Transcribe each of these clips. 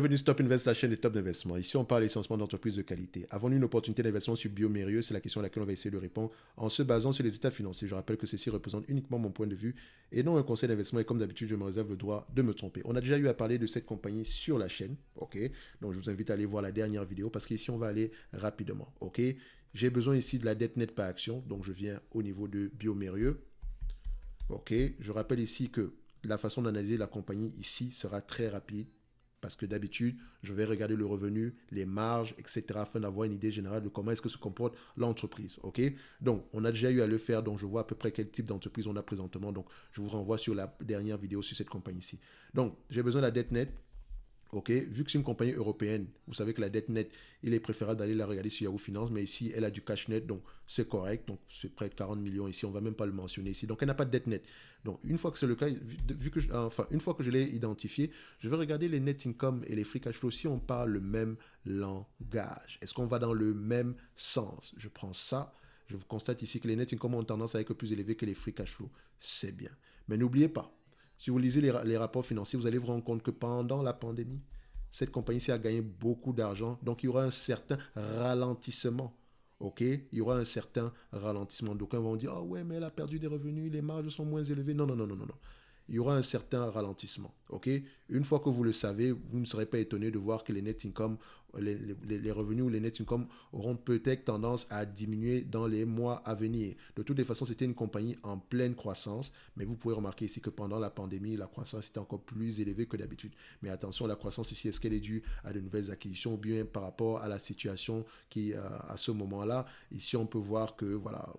Bienvenue sur Top Invest, la chaîne des top d'investissement. Ici, on parle essentiellement d'entreprises de qualité. Avons-nous une opportunité d'investissement sur biomérieux? C'est la question à laquelle on va essayer de répondre en se basant sur les états financiers. Je rappelle que ceci représente uniquement mon point de vue et non un conseil d'investissement. Et comme d'habitude, je me réserve le droit de me tromper. On a déjà eu à parler de cette compagnie sur la chaîne. Ok. Donc, je vous invite à aller voir la dernière vidéo parce qu'ici, on va aller rapidement. Ok. J'ai besoin ici de la dette nette par action. Donc, je viens au niveau de biomérieux. Ok. Je rappelle ici que la façon d'analyser la compagnie ici sera très rapide. Parce que d'habitude, je vais regarder le revenu, les marges, etc. afin d'avoir une idée générale de comment est-ce que se comporte l'entreprise. Ok. Donc, on a déjà eu à le faire. Donc, je vois à peu près quel type d'entreprise on a présentement. Donc, je vous renvoie sur la dernière vidéo sur cette compagnie-ci. Donc, j'ai besoin de la dette nette. Ok, vu que c'est une compagnie européenne, vous savez que la dette nette, il est préférable d'aller la regarder sur Yahoo Finance, mais ici, elle a du cash net, donc c'est correct. Donc, c'est près de 40 millions ici, on ne va même pas le mentionner ici. Donc, elle n'a pas de dette nette. Donc, une fois que c'est le cas, une fois que je l'ai identifié, je vais regarder les net income et les free cash flow si on parle le même langage. Est-ce qu'on va dans le même sens? Je prends ça. Je vous constate ici que les net income ont tendance à être plus élevés que les free cash flow. C'est bien. Mais n'oubliez pas, si vous lisez les rapports financiers, vous allez vous rendre compte que pendant la pandémie, cette compagnie-ci a gagné beaucoup d'argent. Donc, il y aura un certain ralentissement. OK? Il y aura un certain ralentissement. D'aucuns vont dire, ah ouais, mais elle a perdu des revenus, les marges sont moins élevées. Non, non, non, non, non, non. Il y aura un certain ralentissement. OK? Une fois que vous le savez, vous ne serez pas étonné de voir que les net income, les revenus ou les net income auront peut-être tendance à diminuer dans les mois à venir. De toutes les façons, c'était une compagnie en pleine croissance, mais vous pouvez remarquer ici que pendant la pandémie, la croissance était encore plus élevée que d'habitude. Mais attention, la croissance ici, est-ce qu'elle est due à de nouvelles acquisitions ou bien par rapport à la situation qui, à ce moment-là, ici, on peut voir que, voilà,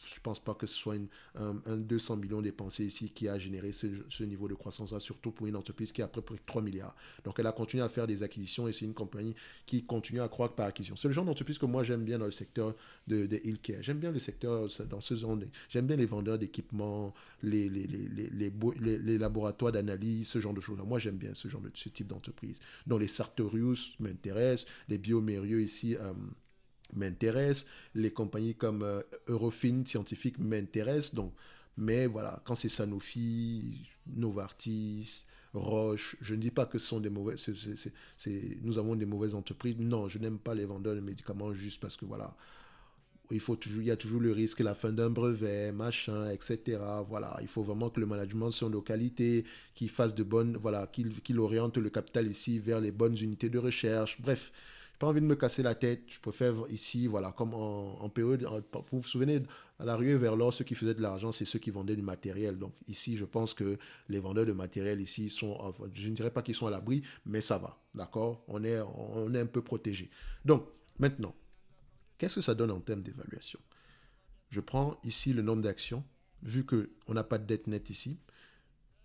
je ne pense pas que ce soit un 200 millions dépensés ici qui a généré ce niveau de croissance-là, surtout pour une entreprise qui a à peu près 3 milliards. Donc, elle a continué à faire des acquisitions et c'est une compagnie qui continue à croître par acquisition. C'est le genre d'entreprise que moi, j'aime bien dans le secteur de healthcare. J'aime bien le secteur dans ce genre. J'aime bien les vendeurs d'équipements, les laboratoires d'analyse, ce genre de choses. Moi, j'aime bien ce type d'entreprise. Donc, les Sartorius m'intéressent, les Biomérieux ici m'intéressent, les compagnies comme Eurofin Scientifique m'intéressent. Donc, mais voilà, quand c'est Sanofi, Novartis, Roche, je ne dis pas que ce sont des mauvaises, nous avons des mauvaises entreprises. Non, je n'aime pas les vendeurs de médicaments juste parce que voilà, il y a toujours le risque, la fin d'un brevet, machin, etc. Voilà, il faut vraiment que le management soit de qualité, qu'il fasse de bonnes, voilà, qu'il oriente le capital ici vers les bonnes unités de recherche. Bref, j'ai pas envie de me casser la tête. Je préfère ici, voilà, comme en période, vous vous souvenez, à la ruée vers l'or, ceux qui faisaient de l'argent, c'est ceux qui vendaient du matériel. Donc ici, je pense que les vendeurs de matériel ici sont, enfin, je ne dirais pas qu'ils sont à l'abri, mais ça va, d'accord? On est un peu protégé. Donc maintenant, qu'est-ce que ça donne en termes d'évaluation? Je prends ici le nombre d'actions, vu qu'on n'a pas de dette nette ici.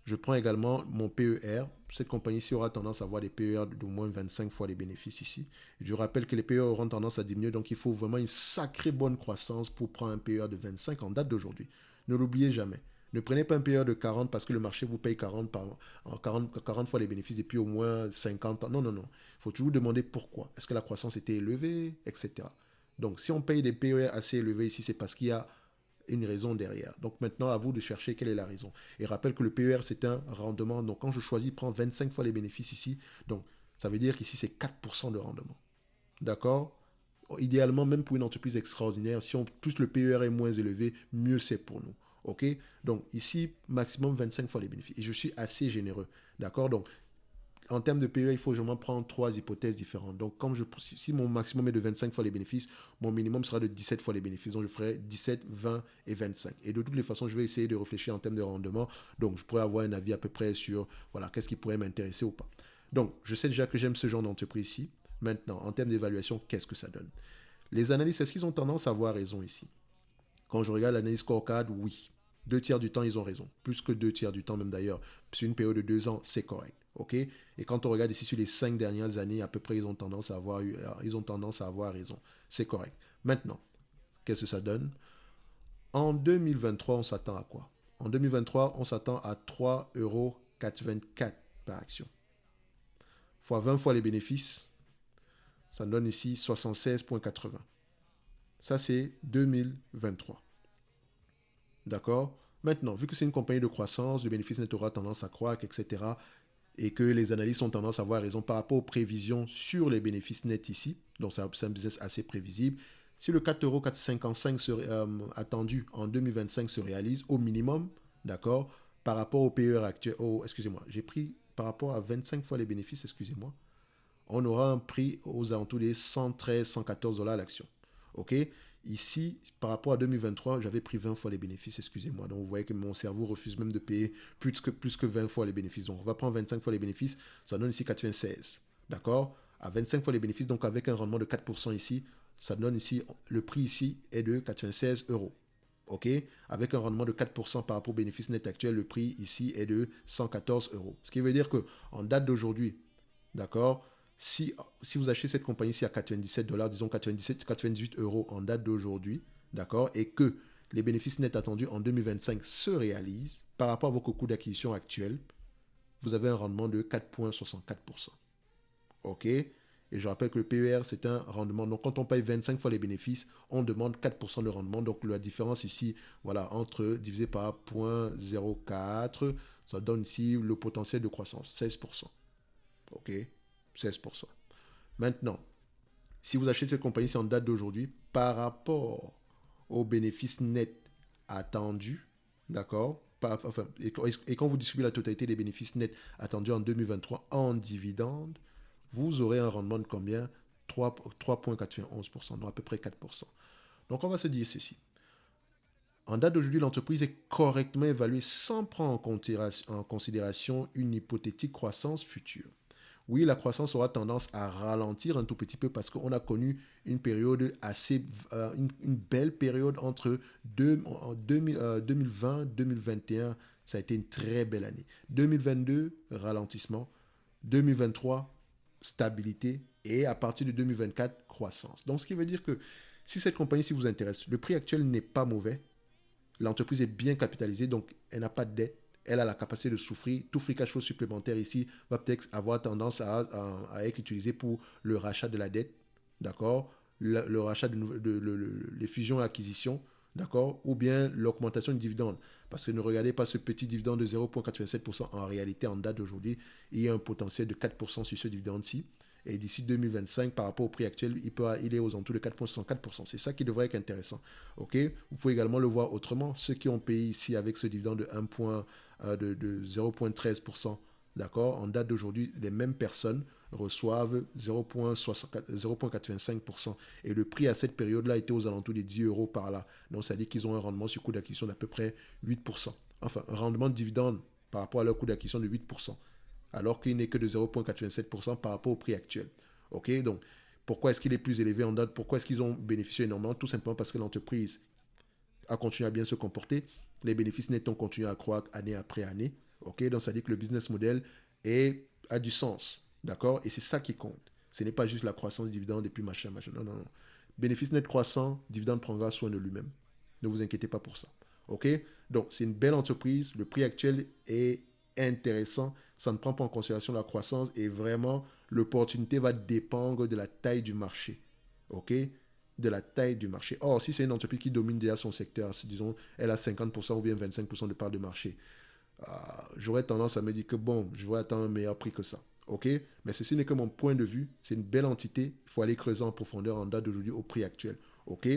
Je prends également mon PER. Cette compagnie-ci aura tendance à avoir des PER d'au moins 25 fois les bénéfices ici. Je rappelle que les PER auront tendance à diminuer, donc il faut vraiment une sacrée bonne croissance pour prendre un PER de 25 en date d'aujourd'hui. Ne l'oubliez jamais. Ne prenez pas un PER de 40 parce que le marché vous paye 40 fois les bénéfices depuis au moins 50 ans. Non, non, non. Il faut toujours demander pourquoi. Est-ce que la croissance était élevée, etc. Donc, si on paye des PER assez élevés ici, c'est parce qu'il y a une raison derrière. Donc maintenant, à vous de chercher quelle est la raison. Et rappelle que le PER, c'est un rendement. Donc quand je choisis, prends 25 fois les bénéfices ici. Donc ça veut dire qu'ici, c'est 4% de rendement. D'accord? Idéalement, même pour une entreprise extraordinaire, si plus le PER est moins élevé, mieux c'est pour nous. OK? Donc ici, maximum 25 fois les bénéfices. Et je suis assez généreux. D'accord? Donc en termes de PE, il faut vraiment prendre trois hypothèses différentes. Donc, si mon maximum est de 25 fois les bénéfices, mon minimum sera de 17 fois les bénéfices. Donc, je ferai 17, 20 et 25. Et de toutes les façons, je vais essayer de réfléchir en termes de rendement. Donc, je pourrais avoir un avis à peu près sur, voilà, qu'est-ce qui pourrait m'intéresser ou pas. Donc, je sais déjà que j'aime ce genre d'entreprise ici. Maintenant, en termes d'évaluation, qu'est-ce que ça donne? Les analystes, est-ce qu'ils ont tendance à avoir raison ici? Quand je regarde l'analyse scorecard, oui. 2 tiers du temps, ils ont raison. Plus que 2 tiers du temps, même d'ailleurs. Sur une période de 2 ans, c'est correct. OK? Et quand on regarde ici sur les 5 dernières années, à peu près, ils ont tendance à avoir raison. C'est correct. Maintenant, qu'est-ce que ça donne? En 2023, on s'attend à quoi? En 2023, on s'attend à 3,84 € par action. Fois 20 fois les bénéfices, ça donne ici 76,80. Ça, c'est 2023. D'accord? Maintenant, vu que c'est une compagnie de croissance, le bénéfice net aura tendance à croître, etc. et que les analystes ont tendance à avoir raison par rapport aux prévisions sur les bénéfices nets ici. Donc, c'est un business assez prévisible. Si le 4,455 attendu en 2025 se réalise au minimum, d'accord, par rapport au PER actuel, excusez-moi, j'ai pris par rapport à 25 fois les bénéfices, excusez-moi, on aura un prix aux alentours des 113, 114 dollars l'action. OK? Ici, par rapport à 2023, j'avais pris 20 fois les bénéfices, excusez-moi. Donc, vous voyez que mon cerveau refuse même de payer plus que 20 fois les bénéfices. Donc, on va prendre 25 fois les bénéfices, ça donne ici 96. D'accord? À 25 fois les bénéfices, donc avec un rendement de 4% ici, ça donne ici, le prix ici est de 96 euros. OK? Avec un rendement de 4% par rapport au bénéfice net actuel, le prix ici est de 114 euros. Ce qui veut dire qu'en date d'aujourd'hui, d'accord, si vous achetez cette compagnie ici à 97 dollars, disons 97, 98 euros en date d'aujourd'hui, d'accord, et que les bénéfices nets attendus en 2025 se réalisent par rapport à vos coûts d'acquisition actuels, vous avez un rendement de 4,64%. OK? Et je rappelle que le PER, c'est un rendement. Donc, quand on paye 25 fois les bénéfices, on demande 4% de rendement. Donc, la différence ici, voilà, entre divisé par 0,04, ça donne ici le potentiel de croissance, 16%. OK? 16%. Maintenant, si vous achetez cette compagnie, c'est en date d'aujourd'hui, par rapport aux bénéfices nets attendus, d'accord, et quand vous distribuez la totalité des bénéfices nets attendus en 2023 en dividendes, vous aurez un rendement de combien? 3,91%, donc à peu près 4%. Donc on va se dire ceci. En date d'aujourd'hui, l'entreprise est correctement évaluée sans prendre en considération une hypothétique croissance future. Oui, la croissance aura tendance à ralentir un tout petit peu parce qu'on a connu une période une belle période entre 2020 et 2021. Ça a été une très belle année. 2022, ralentissement. 2023, stabilité. Et à partir de 2024, croissance. Donc, ce qui veut dire que si cette compagnie, si vous intéresse, le prix actuel n'est pas mauvais. L'entreprise est bien capitalisée, donc elle n'a pas de dette. Elle a la capacité de souffrir. Tout free cash flow supplémentaire ici va peut-être avoir tendance à être utilisé pour le rachat de la dette, d'accord, le rachat les fusions et acquisitions, d'accord, ou bien l'augmentation du dividende. Parce que ne regardez pas ce petit dividende de 0,87%. En réalité, en date d'aujourd'hui, il y a un potentiel de 4% sur ce dividende-ci. Et d'ici 2025, par rapport au prix actuel, il est aux alentours de 4,64%. C'est ça qui devrait être intéressant. Okay? Vous pouvez également le voir autrement. Ceux qui ont payé ici avec ce dividende de 0,13%, d'accord, en date d'aujourd'hui, les mêmes personnes reçoivent 0,85%. Et le prix à cette période-là était aux alentours de 10 euros par là. Donc, ça dit qu'ils ont un rendement sur coût d'acquisition d'à peu près 8%. Enfin, un rendement de dividende par rapport à leur coût d'acquisition de 8%, alors qu'il n'est que de 0,87% par rapport au prix actuel. OK? Donc, pourquoi est-ce qu'il est plus élevé en date? Pourquoi est-ce qu'ils ont bénéficié énormément? Tout simplement parce que l'entreprise a continué à bien se comporter. Les bénéfices nets ont continué à croître année après année. OK? Donc, ça dit que le business model a du sens. D'accord? Et c'est ça qui compte. Ce n'est pas juste la croissance, dividende et puis machin. Non, non, non. Bénéfice net croissant, dividende prendra soin de lui-même. Ne vous inquiétez pas pour ça. OK? Donc, c'est une belle entreprise. Le prix actuel est intéressant. Ça ne prend pas en considération la croissance et vraiment, l'opportunité va dépendre de la taille du marché. OK? De la taille du marché. Or, si c'est une entreprise qui domine déjà son secteur, disons, elle a 50% ou bien 25% de part de marché, j'aurais tendance à me dire que bon, je vais attendre un meilleur prix que ça. OK? Mais ceci n'est que mon point de vue. C'est une belle entité. Il faut aller creuser en profondeur en date d'aujourd'hui au prix actuel. OK?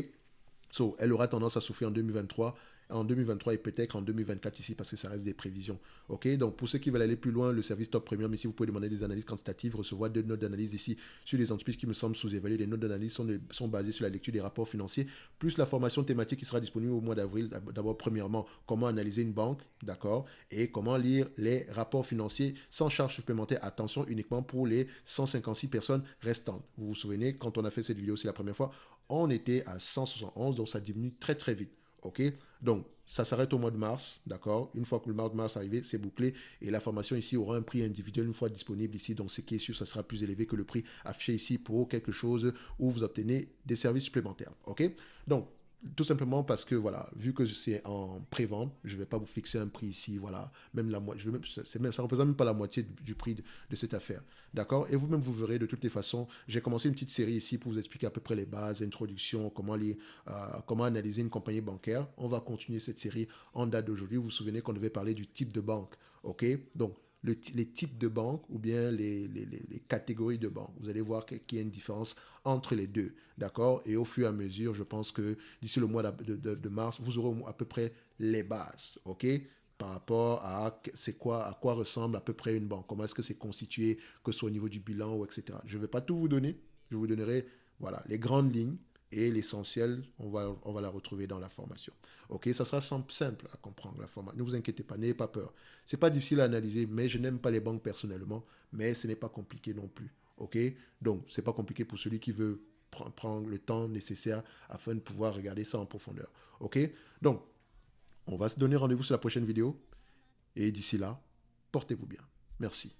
So, elle aura tendance à souffrir en 2023 et peut-être en 2024 ici parce que ça reste des prévisions. OK? Donc, pour ceux qui veulent aller plus loin, le service Top Premium, ici, vous pouvez demander des analyses quantitatives, recevoir des notes d'analyse ici sur les entreprises qui me semblent sous-évaluées. Les notes d'analyse sont basées sur la lecture des rapports financiers, plus la formation thématique qui sera disponible au mois d'avril. D'abord, premièrement, comment analyser une banque, d'accord? Et comment lire les rapports financiers sans charge supplémentaire. Attention, uniquement pour les 156 personnes restantes. Vous vous souvenez, quand on a fait cette vidéo, c'est la première fois, on était à 171, donc ça diminue très très vite. OK? Donc, ça s'arrête au mois de mars, d'accord? Une fois que le mois de mars est arrivé, c'est bouclé. Et la formation ici aura un prix individuel une fois disponible ici. Donc, ce qui est sûr, ça sera plus élevé que le prix affiché ici pour quelque chose où vous obtenez des services supplémentaires. OK? Donc, tout simplement parce que, voilà, vu que c'est en pré-vente, je ne vais pas vous fixer un prix ici, voilà, même la moitié, ça ne représente même pas la moitié du prix de cette affaire, d'accord? Et vous-même, vous verrez de toutes les façons, j'ai commencé une petite série ici pour vous expliquer à peu près les bases, introduction, comment analyser une compagnie bancaire. On va continuer cette série en date d'aujourd'hui. Vous vous souvenez qu'on devait parler du type de banque, ok? Donc, les types de banques ou bien les catégories de banques. Vous allez voir qu'il y a une différence entre les deux, d'accord? Et au fur et à mesure, je pense que d'ici le mois de mars, vous aurez à peu près les bases, ok? Par rapport à à quoi ressemble à peu près une banque, comment est-ce que c'est constitué, que ce soit au niveau du bilan ou etc. Je ne vais pas tout vous donner, je vous donnerai voilà, les grandes lignes et l'essentiel, on va la retrouver dans la formation. Ok, ça sera simple à comprendre la formation. Ne vous inquiétez pas, n'ayez pas peur. C'est pas difficile à analyser, mais je n'aime pas les banques personnellement, mais ce n'est pas compliqué non plus. Ok, donc c'est pas compliqué pour celui qui veut prendre le temps nécessaire afin de pouvoir regarder ça en profondeur. Ok, donc on va se donner rendez-vous sur la prochaine vidéo et d'ici là, portez-vous bien. Merci.